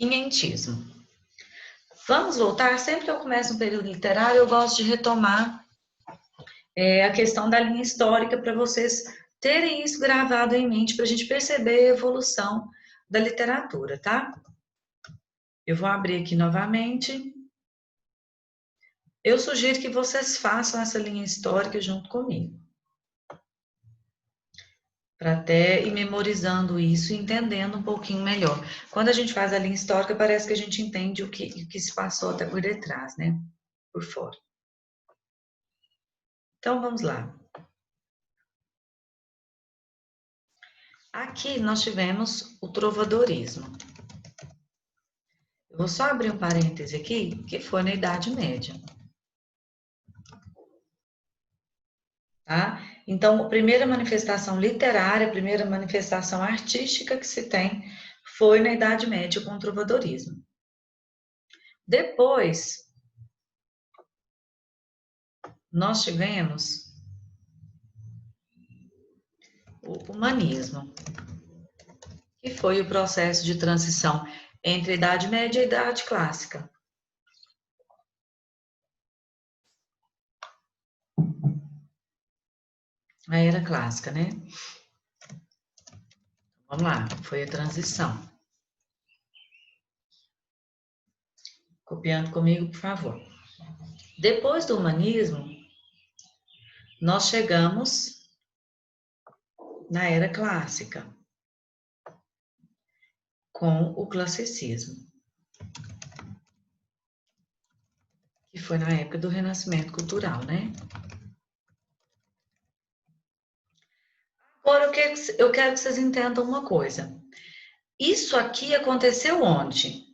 Quinhentismo. Vamos voltar, sempre que eu começo um período literário, eu gosto de retomar a questão da linha histórica para vocês terem isso gravado em mente, para a gente perceber a evolução da literatura, tá? Eu vou abrir aqui novamente. Eu sugiro que vocês façam essa linha histórica junto comigo. Para até ir memorizando isso e entendendo um pouquinho melhor. Quando a gente faz a linha histórica, parece que a gente entende o que se passou até por detrás, né? Por fora. Então, vamos lá. Aqui nós tivemos o trovadorismo. Eu vou só abrir um parêntese aqui, que foi na Idade Média. Tá? Então, a primeira manifestação literária, a primeira manifestação artística que se tem foi na Idade Média com o trovadorismo. Depois, nós tivemos o humanismo, que foi o processo de transição entre a Idade Média e a Idade Clássica. A Era Clássica, né? Vamos lá, foi a transição. Copiando comigo, por favor. Depois do humanismo, nós chegamos na Era Clássica, com o classicismo, que foi na época do Renascimento Cultural, né? Agora, eu quero que vocês entendam uma coisa. Isso aqui aconteceu onde?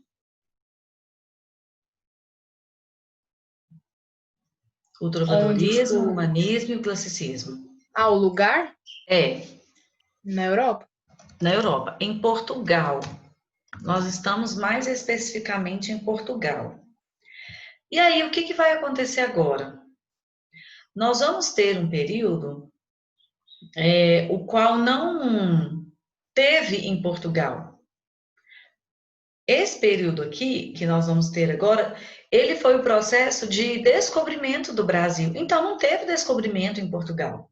O trovadorismo, o humanismo e o classicismo. Ah, o lugar? É. Na Europa? Na Europa. Em Portugal. Nós estamos mais especificamente em Portugal. E aí, o que vai acontecer agora? Nós vamos ter um período o qual não teve em Portugal. Esse período aqui, que nós vamos ter agora, ele foi o processo de descobrimento do Brasil. Então, não teve descobrimento em Portugal.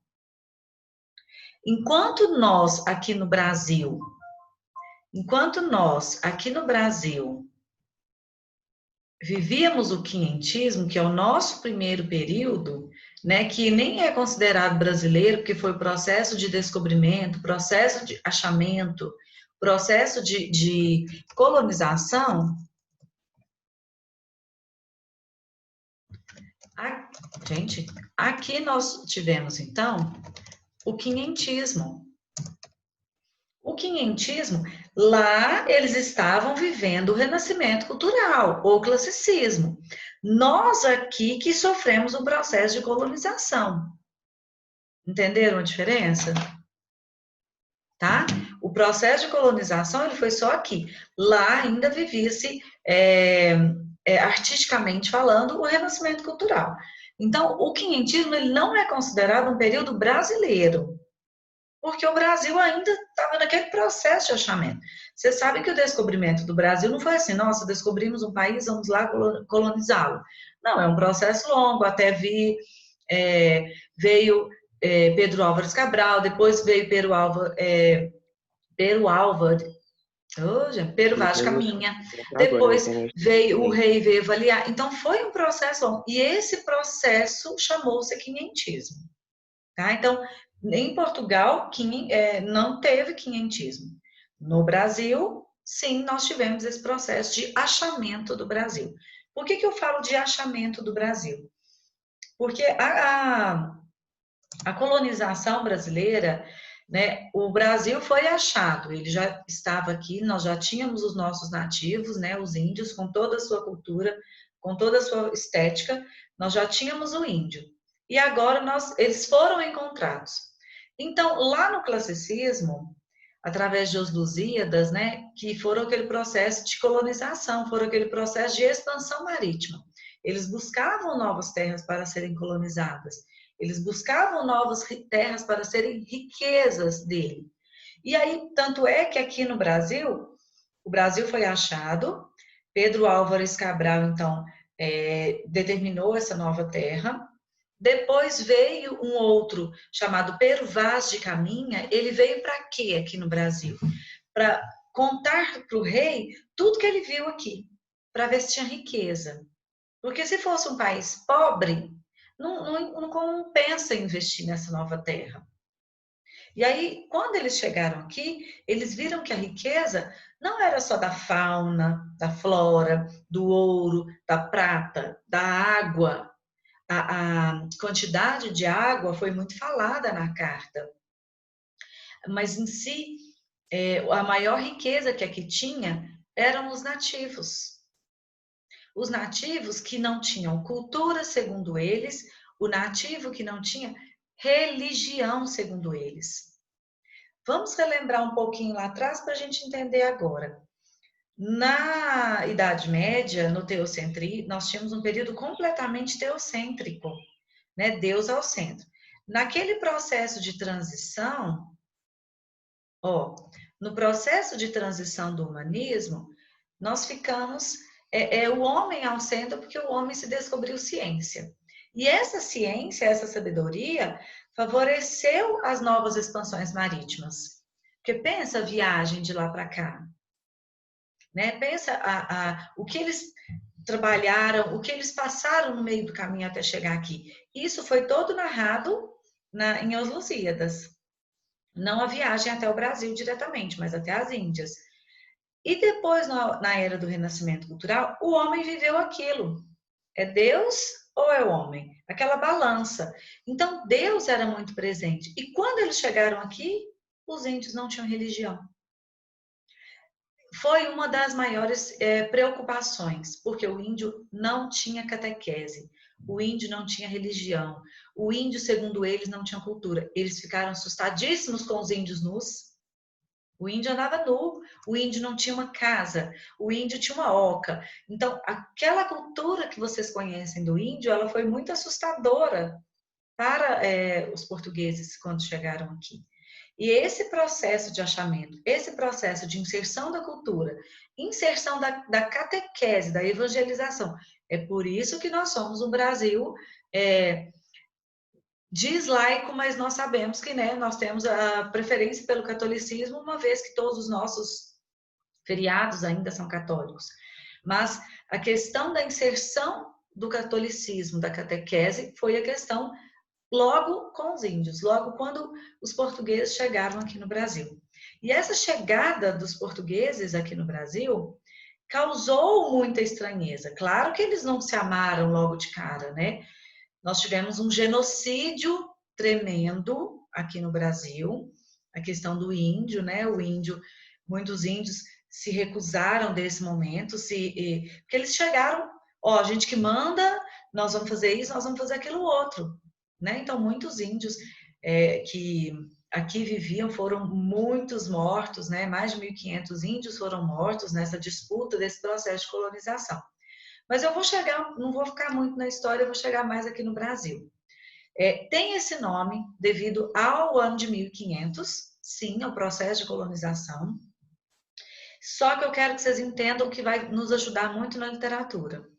Enquanto nós, aqui no Brasil, vivíamos o quinhentismo, que é o nosso primeiro período, né, que nem é considerado brasileiro, porque foi o processo de descobrimento, processo de achamento, processo de colonização. Gente, aqui nós tivemos, então, o quinhentismo. O quinhentismo, lá eles estavam vivendo o renascimento cultural, ou classicismo. Nós aqui que sofremos o processo de colonização. Entenderam a diferença? Tá? O processo de colonização ele foi só aqui. Lá ainda vivia-se, artisticamente falando, o renascimento cultural. Então, o quinhentismo ele não é considerado um período brasileiro, porque o Brasil ainda estava naquele processo de achamento. Vocês sabem que o descobrimento do Brasil não foi assim, nossa, descobrimos um país, vamos lá colonizá-lo. Não, é um processo longo, até veio Pedro Álvares Cabral, depois veio Pero Vaz de Caminha, depois veio o rei, veio avaliar. Então, foi um processo longo. E esse processo chamou-se quinhentismo. Tá? Então, em Portugal, não teve quinhentismo. No Brasil, sim, nós tivemos esse processo de achamento do Brasil. Por que eu falo de achamento do Brasil? Porque a colonização brasileira, né, o Brasil foi achado, ele já estava aqui, nós já tínhamos os nossos nativos, né, os índios, com toda a sua cultura, com toda a sua estética, nós já tínhamos o índio. E agora eles foram encontrados. Então, lá no classicismo, através de Os Lusíadas, né, que foram aquele processo de colonização, foram aquele processo de expansão marítima. Eles buscavam novas terras para serem colonizadas. Eles buscavam novas terras para serem riquezas dele. E aí, tanto é que aqui no Brasil, o Brasil foi achado, Pedro Álvares Cabral, então, determinou essa nova terra. Depois veio um outro chamado Pero Vaz de Caminha. Ele veio para quê aqui no Brasil? Para contar para o rei tudo que ele viu aqui, para ver se tinha riqueza. Porque se fosse um país pobre, não compensa investir nessa nova terra. E aí, quando eles chegaram aqui, eles viram que a riqueza não era só da fauna, da flora, do ouro, da prata, da água. A quantidade de água foi muito falada na carta. Mas, em si, a maior riqueza que aqui tinha eram os nativos. Os nativos que não tinham cultura, segundo eles, o nativo que não tinha religião, segundo eles. Vamos relembrar um pouquinho lá atrás para a gente entender agora. Na Idade Média, no teocentrismo, nós tínhamos um período completamente teocêntrico, né? Deus ao centro. Naquele processo de transição, no processo de transição do humanismo, nós ficamos o homem ao centro, porque o homem se descobriu ciência. E essa ciência, essa sabedoria, favoreceu as novas expansões marítimas. Porque pensa a viagem de lá para cá, né? Pensa o que eles trabalharam, o que eles passaram no meio do caminho até chegar aqui. Isso foi todo narrado em Os Lusíadas. Não a viagem até o Brasil diretamente, mas até as Índias. E depois, na era do Renascimento Cultural, o homem viveu aquilo. É Deus ou é o homem? Aquela balança. Então, Deus era muito presente. E quando eles chegaram aqui, os índios não tinham religião. Foi uma das maiores preocupações, porque o índio não tinha catequese, o índio não tinha religião, o índio, segundo eles, não tinha cultura. Eles ficaram assustadíssimos com os índios nus. O índio andava nu, o índio não tinha uma casa, o índio tinha uma oca. Então, aquela cultura que vocês conhecem do índio, ela foi muito assustadora para os portugueses quando chegaram aqui. E esse processo de achamento, esse processo de inserção da cultura, inserção da catequese, da evangelização, é por isso que nós somos um Brasil diz laico, mas nós sabemos que, né, nós temos a preferência pelo catolicismo, uma vez que todos os nossos feriados ainda são católicos. Mas a questão da inserção do catolicismo, da catequese, foi a questão logo com os índios, logo quando os portugueses chegaram aqui no Brasil. E essa chegada dos portugueses aqui no Brasil causou muita estranheza. Claro que eles não se amaram logo de cara, né? Nós tivemos um genocídio tremendo aqui no Brasil, a questão do índio, né? O índio, muitos índios se recusaram desse momento, porque eles chegaram, a gente que manda, nós vamos fazer isso, nós vamos fazer aquilo outro, né? Então, muitos índios que aqui viviam foram muitos mortos, né? Mais de 1.500 índios foram mortos nessa disputa desse processo de colonização. Mas eu vou chegar, não vou ficar muito na história, eu vou chegar mais aqui no Brasil. Tem esse nome devido ao ano de 1500, sim, ao processo de colonização. Só que eu quero que vocês entendam que vai nos ajudar muito na literatura.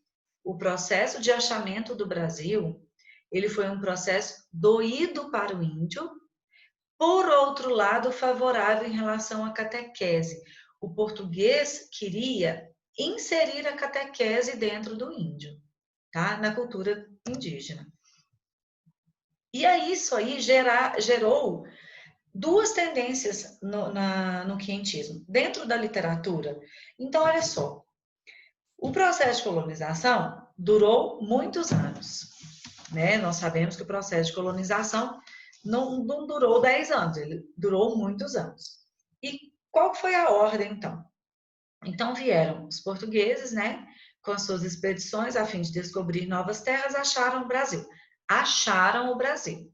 O processo de achamento do Brasil, ele foi um processo doído para o índio, por outro lado, favorável em relação à catequese. O português queria inserir a catequese dentro do índio, tá? Na cultura indígena. E aí, isso aí gerou duas tendências no quinhentismo, dentro da literatura. Então, olha só, o processo de colonização durou muitos anos, né? Nós sabemos que o processo de colonização não durou 10 anos, ele durou muitos anos. E qual foi a ordem, então? Então vieram os portugueses, né, com as suas expedições a fim de descobrir novas terras, acharam o Brasil. Acharam o Brasil.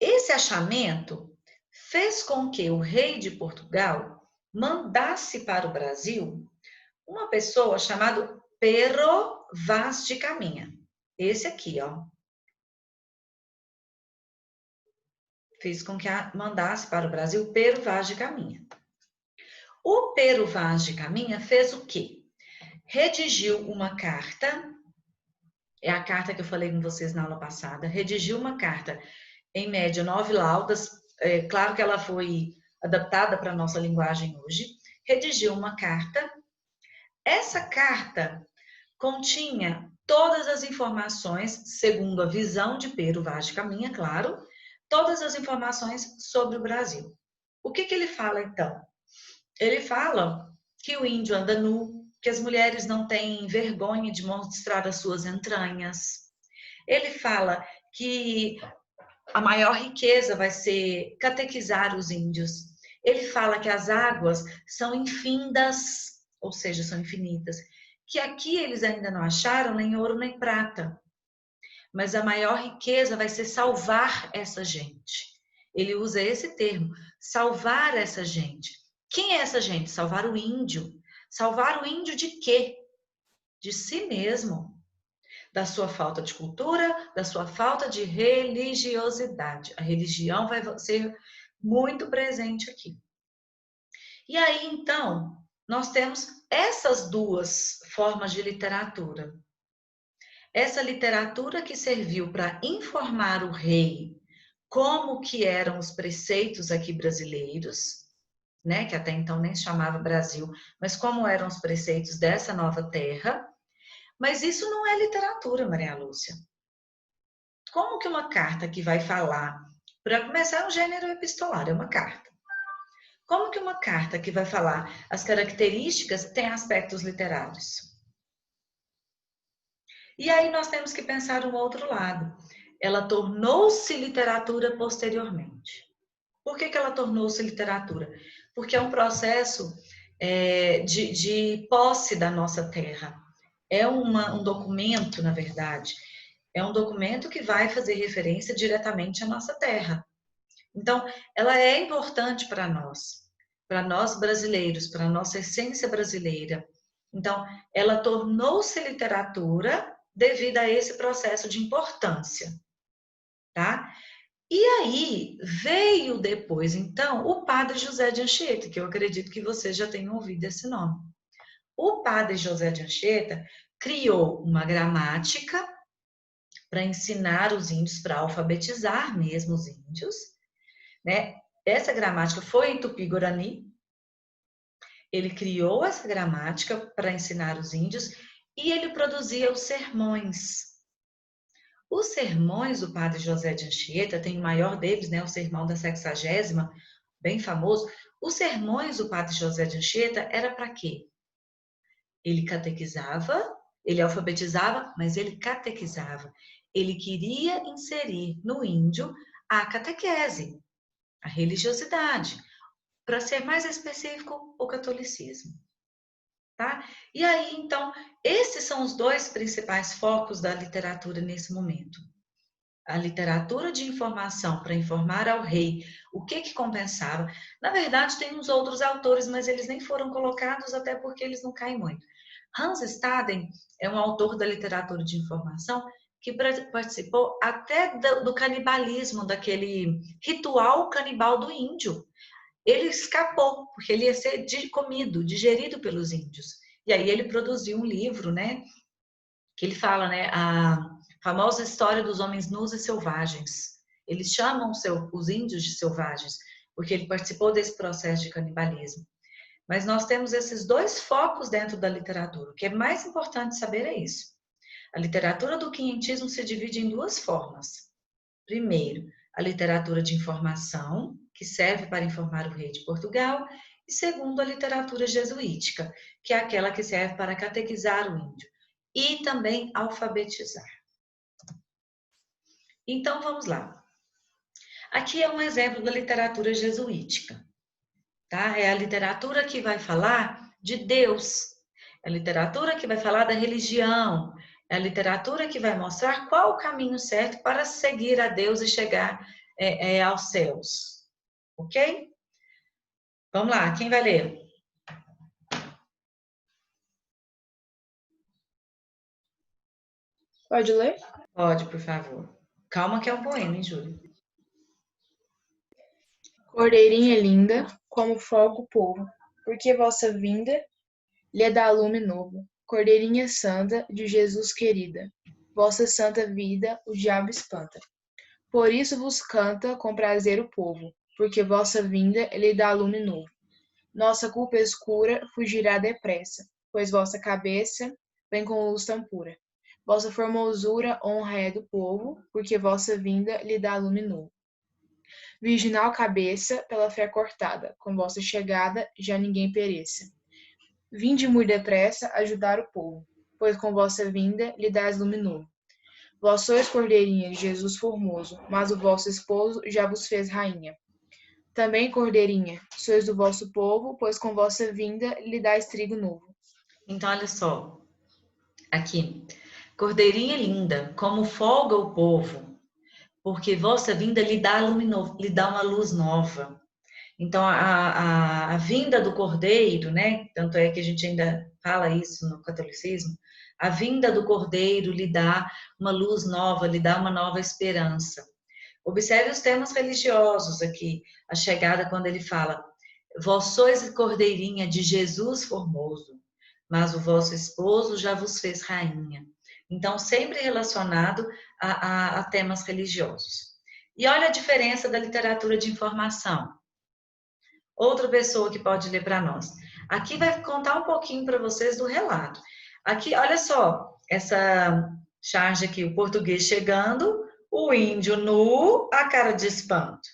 Esse achamento fez com que o rei de Portugal mandasse para o Brasil uma pessoa chamada Pero Vaz de Caminha. Esse aqui, ó. Fez com que mandasse para o Brasil Pero Vaz de Caminha. O Pero Vaz de Caminha fez o quê? Redigiu uma carta, é a carta que eu falei com vocês na aula passada, redigiu uma carta, em média 9 laudas, claro que ela foi adaptada para a nossa linguagem hoje, redigiu uma carta. Essa carta continha todas as informações, segundo a visão de Pero Vaz de Caminha, claro, todas as informações sobre o Brasil. O que ele fala, então? Ele fala que o índio anda nu, que as mulheres não têm vergonha de mostrar as suas entranhas. Ele fala que a maior riqueza vai ser catequizar os índios. Ele fala que as águas são infindas, ou seja, são infinitas, que aqui eles ainda não acharam nem ouro nem prata. Mas a maior riqueza vai ser salvar essa gente. Ele usa esse termo, salvar essa gente. Quem é essa gente? Salvar o índio. Salvar o índio de quê? De si mesmo. Da sua falta de cultura, da sua falta de religiosidade. A religião vai ser muito presente aqui. E aí, então, nós temos essas duas formas de literatura. Essa literatura que serviu para informar o rei como que eram os preceitos aqui brasileiros, né, que até então nem se chamava Brasil, mas como eram os preceitos dessa nova terra. Mas isso não é literatura, Maria Lúcia. Como que uma carta que vai falar, para começar, é um gênero epistolar, é uma carta. Como que uma carta que vai falar as características tem aspectos literários? E aí nós temos que pensar um outro lado. Ela tornou-se literatura posteriormente. Por que ela tornou-se literatura? Porque é um processo de posse da nossa terra. É um documento, na verdade, é um documento que vai fazer referência diretamente à nossa terra. Então, ela é importante para nós brasileiros, para a nossa essência brasileira. Então, ela tornou-se literatura devido a esse processo de importância, tá? E aí, veio depois, então, o padre José de Anchieta, que eu acredito que vocês já tenham ouvido esse nome. O padre José de Anchieta criou uma gramática para ensinar os índios, para alfabetizar mesmo os índios, né? Essa gramática foi em Tupi-Guarani. Ele criou essa gramática para ensinar os índios e ele produzia os sermões. Os sermões do padre José de Anchieta, tem o maior deles, né, o Sermão da Sexagésima, bem famoso. Os sermões do padre José de Anchieta era para quê? Ele catequizava, ele alfabetizava, mas ele catequizava. Ele queria inserir no índio a catequese, a religiosidade, para ser mais específico, o catolicismo. Tá? E aí, então, esses são os dois principais focos da literatura nesse momento. A literatura de informação para informar ao rei o que compensava. Na verdade, tem uns outros autores, mas eles nem foram colocados, até porque eles não caem muito. Hans Staden é um autor da literatura de informação que participou até do canibalismo, daquele ritual canibal do índio. Ele escapou, porque ele ia ser comido, digerido pelos índios. E aí ele produziu um livro, né, que ele fala, né, a famosa história dos homens nus e selvagens. Eles chamam os índios de selvagens, porque ele participou desse processo de canibalismo. Mas nós temos esses dois focos dentro da literatura. O que é mais importante saber é isso. A literatura do quinhentismo se divide em duas formas. Primeiro, a literatura de informação, que serve para informar o rei de Portugal, e segundo, a literatura jesuítica, que é aquela que serve para catequizar o índio e também alfabetizar. Então, vamos lá. Aqui é um exemplo da literatura jesuítica, tá? É a literatura que vai falar de Deus, é a literatura que vai falar da religião, é a literatura que vai mostrar qual o caminho certo para seguir a Deus e chegar aos céus. Ok? Vamos lá, quem vai ler? Pode ler? Pode, por favor. Calma que é um poema, hein, Júlia? Cordeirinha linda, como folga o povo. porque vossa vinda lhe dá lume novo. Cordeirinha santa de Jesus querida, vossa santa vida o diabo espanta. Por isso vos canta com prazer o povo, porque vossa vinda lhe dá lume novo. Nossa culpa escura fugirá depressa, pois vossa cabeça vem com luz tão pura. Vossa formosura honra é do povo, porque vossa vinda lhe dá lume novo. Virginal cabeça, pela fé cortada, com vossa chegada já ninguém pereça. Vinde muito depressa ajudar o povo, pois com vossa vinda lhe dás lume novo. Vós sois cordeirinha de Jesus formoso, mas o vosso esposo já vos fez rainha. Também, cordeirinha, sois do vosso povo, pois com vossa vinda lhe dás trigo novo. Então, olha só, aqui. Cordeirinha linda, como folga o povo, porque vossa vinda lhe dá lhe dá uma luz nova. Então, a vinda do Cordeiro, né? Tanto é que a gente ainda fala isso no catolicismo, a vinda do Cordeiro lhe dá uma luz nova, lhe dá uma nova esperança. Observe os temas religiosos aqui, a chegada quando ele fala, vós sois cordeirinha de Jesus formoso, mas o vosso esposo já vos fez rainha. Então, sempre relacionado a temas religiosos. E olha a diferença da literatura de informação. Outra pessoa que pode ler para nós. Aqui vai contar um pouquinho para vocês do relato. Aqui, olha só, essa charge aqui, o português chegando, o índio nu, a cara de espanto.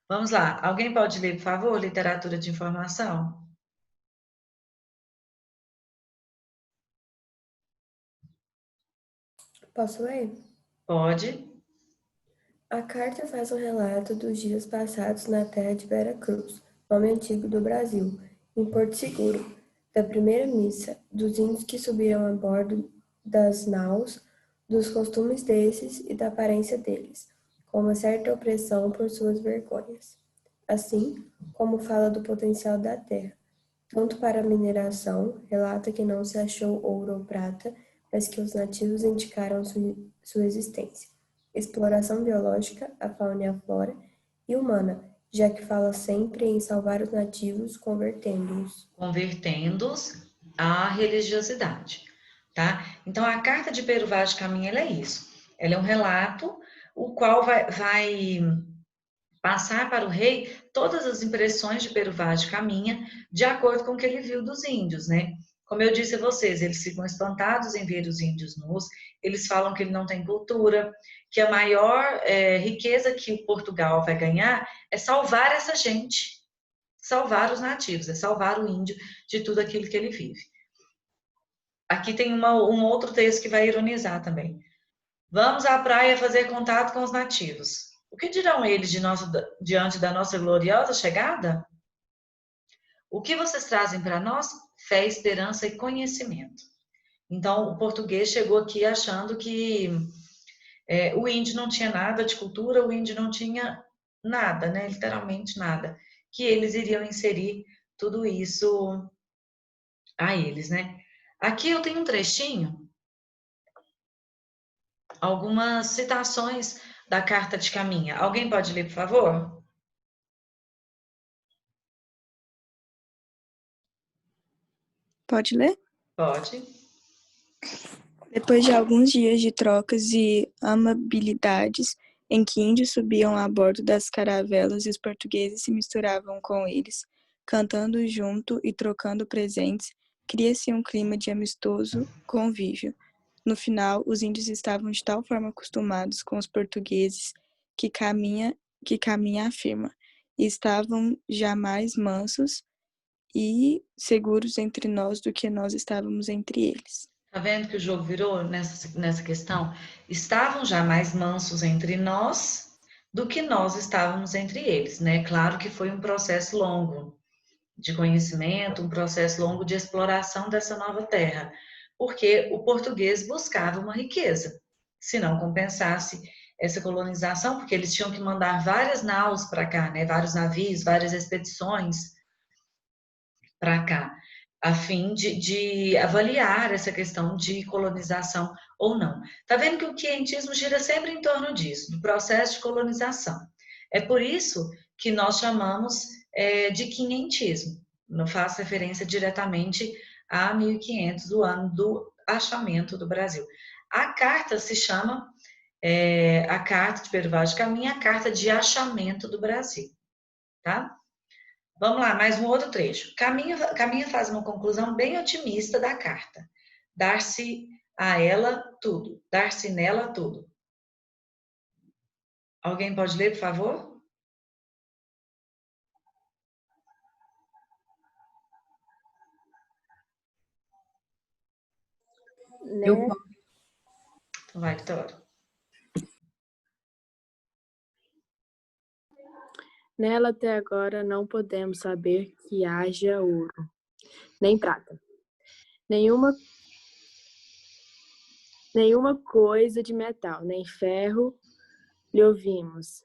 Vamos lá, alguém pode ler, por favor, literatura de informação? Posso ler? Pode. A carta faz um relato dos dias passados na terra de Vera Cruz, nome antigo do Brasil, em Porto Seguro, da primeira missa, dos índios que subiram a bordo das naus, dos costumes desses e da aparência deles, com uma certa opressão por suas vergonhas. Assim, como fala do potencial da terra, tanto para a mineração, relata que não se achou ouro ou prata, mas que os nativos indicaram sua existência. Exploração biológica, a fauna e a flora, e humana, já que fala sempre em salvar os nativos, convertendo-os. Convertendo-os à religiosidade, tá? Então, a carta de Pero Vaz de Caminha, ela é isso. Ela é um relato, o qual vai passar para o rei todas as impressões de Pero Vaz de Caminha, de acordo com o que ele viu dos índios, né? Como eu disse a vocês, eles ficam espantados em ver os índios nus, eles falam que ele não tem cultura, que a maior riqueza que o Portugal vai ganhar é salvar essa gente, salvar os nativos, é salvar o índio de tudo aquilo que ele vive. Aqui tem um outro texto que vai ironizar também. Vamos à praia fazer contato com os nativos. O que dirão eles diante da nossa gloriosa chegada? O que vocês trazem para nós? Fé, esperança e conhecimento. Então, o português chegou aqui achando que o índio não tinha nada de cultura, o índio não tinha nada, né? Literalmente nada. Que eles iriam inserir tudo isso a eles, né? Aqui eu tenho um trechinho, algumas citações da Carta de Caminha. Alguém pode ler, por favor? Pode ler? Pode. Depois de alguns dias de trocas e amabilidades, em que índios subiam a bordo das caravelas e os portugueses se misturavam com eles, cantando junto e trocando presentes, cria-se um clima de amistoso convívio. No final, os índios estavam de tal forma acostumados com os portugueses que caminha afirma, e estavam já mais mansos e seguros entre nós do que nós estávamos entre eles. Tá vendo que o jogo virou nessa questão? Estavam já mais mansos entre nós do que nós estávamos entre eles, né? Claro que foi um processo longo de conhecimento, um processo longo de exploração dessa nova terra, porque o português buscava uma riqueza, se não compensasse essa colonização, porque eles tinham que mandar várias naus para cá, né? Vários navios, várias expedições para cá, a fim de avaliar essa questão de colonização ou não. Tá vendo que o quientismo gira sempre em torno disso, do processo de colonização. É por isso que nós chamamos de quinhentismo. Não faço referência diretamente a 1500, o ano do achamento do Brasil. A carta se chama a Carta de Pedro Vaz de Caminha, a Carta de Achamento do Brasil, tá? Vamos lá, mais um outro trecho. Caminha faz uma conclusão bem otimista da carta. Dar-se a ela tudo, dar-se nela tudo. Alguém pode ler, por favor? Né? Então vai, Vitória. Nela até agora não podemos saber que haja ouro, nem prata, nenhuma coisa de metal, nem ferro lhe ouvimos.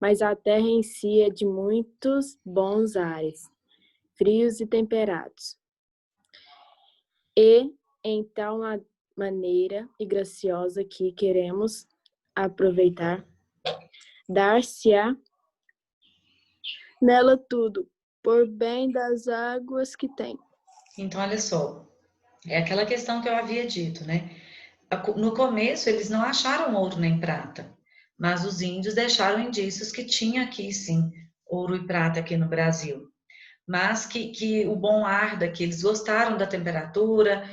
Mas a terra em si é de muitos bons ares, frios e temperados. E em tal maneira e graciosa que queremos aproveitar, dar-se-á nela tudo, por bem das águas que tem. Então, olha só, é aquela questão que eu havia dito, né? No começo, eles não acharam ouro nem prata, mas os índios deixaram indícios que tinha aqui, sim, ouro e prata aqui no Brasil. Mas que o bom ar daqui, eles gostaram da temperatura,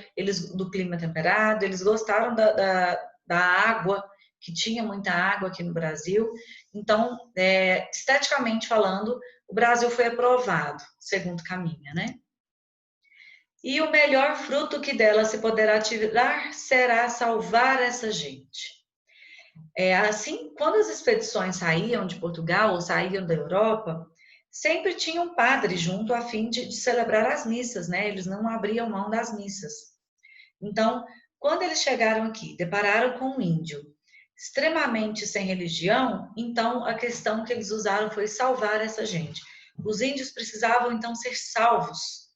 do clima temperado, eles gostaram da água, que tinha muita água aqui no Brasil. Então, esteticamente falando, o Brasil foi aprovado, segundo Caminha, né? E o melhor fruto que dela se poderá tirar será salvar essa gente. Assim, quando as expedições saíam de Portugal ou saíam da Europa, sempre tinha um padre junto a fim de celebrar as missas, né? Eles não abriam mão das missas. Então, quando eles chegaram aqui, depararam com um índio extremamente sem religião, então a questão que eles usaram foi salvar essa gente. Os índios precisavam então ser salvos,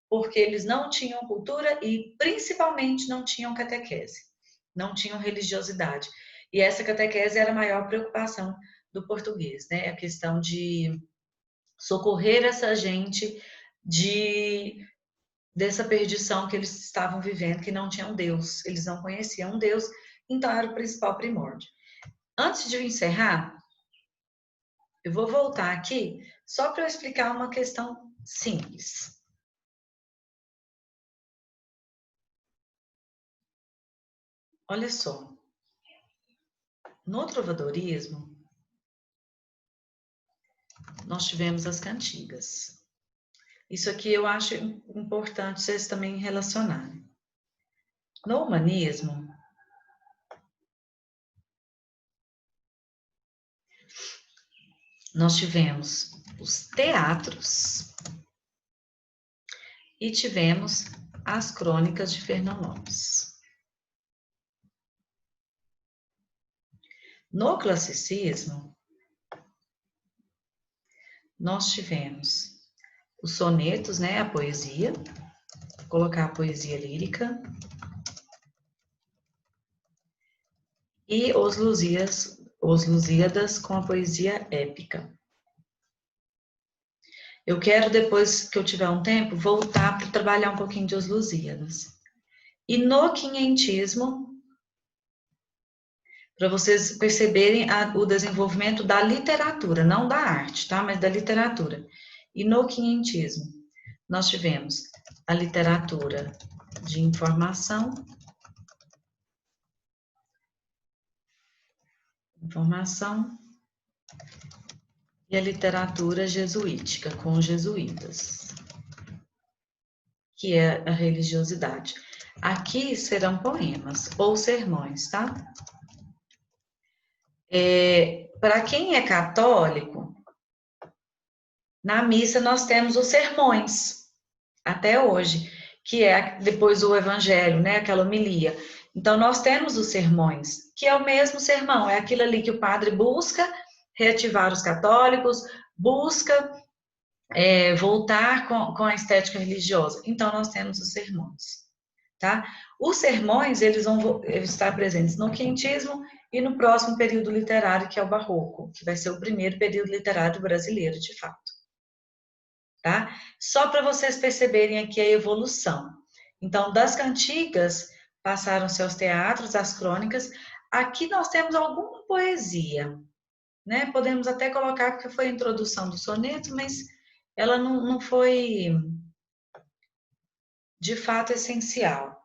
porque eles não tinham cultura e principalmente não tinham catequese, não tinham religiosidade. E essa catequese era a maior preocupação do português, né? A questão de socorrer essa gente dessa perdição que eles estavam vivendo, que não tinham Deus, eles não conheciam Deus, então era o principal primórdio. Antes de eu encerrar, eu vou voltar aqui só para eu explicar uma questão simples. Olha só, no trovadorismo, nós tivemos as cantigas. Isso aqui eu acho importante vocês também relacionarem. No humanismo, nós tivemos os teatros e tivemos as crônicas de Fernão Lopes. No classicismo, nós tivemos os sonetos, né, a poesia, vou colocar a poesia lírica, e os Lusíadas com a poesia épica. Eu quero, depois que eu tiver um tempo, voltar para trabalhar um pouquinho de Os Lusíadas. E no quinhentismo, para vocês perceberem o desenvolvimento da literatura, não da arte, tá? Mas da literatura. E no quinhentismo, nós tivemos a literatura de informação, e a literatura jesuítica, com os jesuítas, que é a religiosidade. Aqui serão poemas ou sermões, tá? Para quem é católico, na missa nós temos os sermões, até hoje, que é depois do evangelho, né? Aquela homilia. Então, nós temos os sermões, que é o mesmo sermão, é aquilo ali que o padre busca reativar os católicos, busca voltar com a estética religiosa. Então, nós temos os sermões, tá? Os sermões, eles vão estar presentes no quinhentismo e no próximo período literário, que é o barroco, que vai ser o primeiro período literário brasileiro, de fato. tá? Só para vocês perceberem aqui a evolução. Então, das cantigas, passaram-se aos teatros, às crônicas. Aqui nós temos alguma poesia, né? Podemos até colocar, porque foi a introdução do soneto, mas ela não foi, de fato, essencial.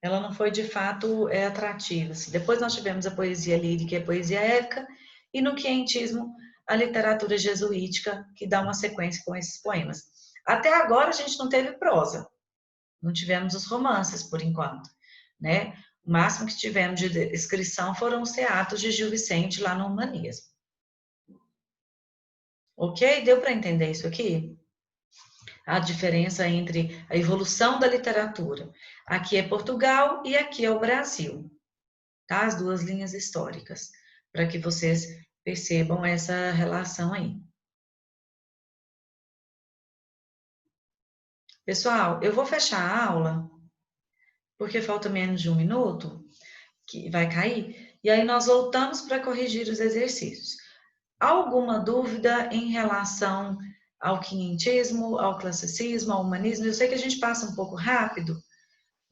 Ela não foi, de fato, atrativa. Assim. Depois nós tivemos a poesia lírica e a poesia épica, e no quientismo, a literatura jesuítica, que dá uma sequência com esses poemas. Até agora a gente não teve prosa, não tivemos os romances, por enquanto, né? O máximo que tivemos de descrição foram os teatros de Gil Vicente lá no Humanismo. Ok? Deu para entender isso aqui? A diferença entre a evolução da literatura. Aqui é Portugal e aqui é o Brasil. Tá? As duas linhas históricas, para que vocês percebam essa relação aí. Pessoal, eu vou fechar a aula, porque falta menos de 1 minuto, que vai cair, e aí nós voltamos para corrigir os exercícios. Alguma dúvida em relação ao quinhentismo, ao classicismo, ao humanismo? Eu sei que a gente passa um pouco rápido,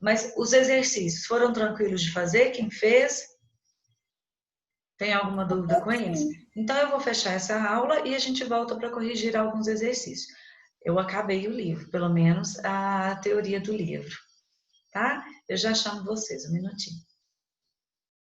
mas os exercícios foram tranquilos de fazer? Quem fez? Tem alguma dúvida com eles? Então, eu vou fechar essa aula e a gente volta para corrigir alguns exercícios. Eu acabei o livro, pelo menos a teoria do livro, tá? Eu já chamo vocês, um minutinho.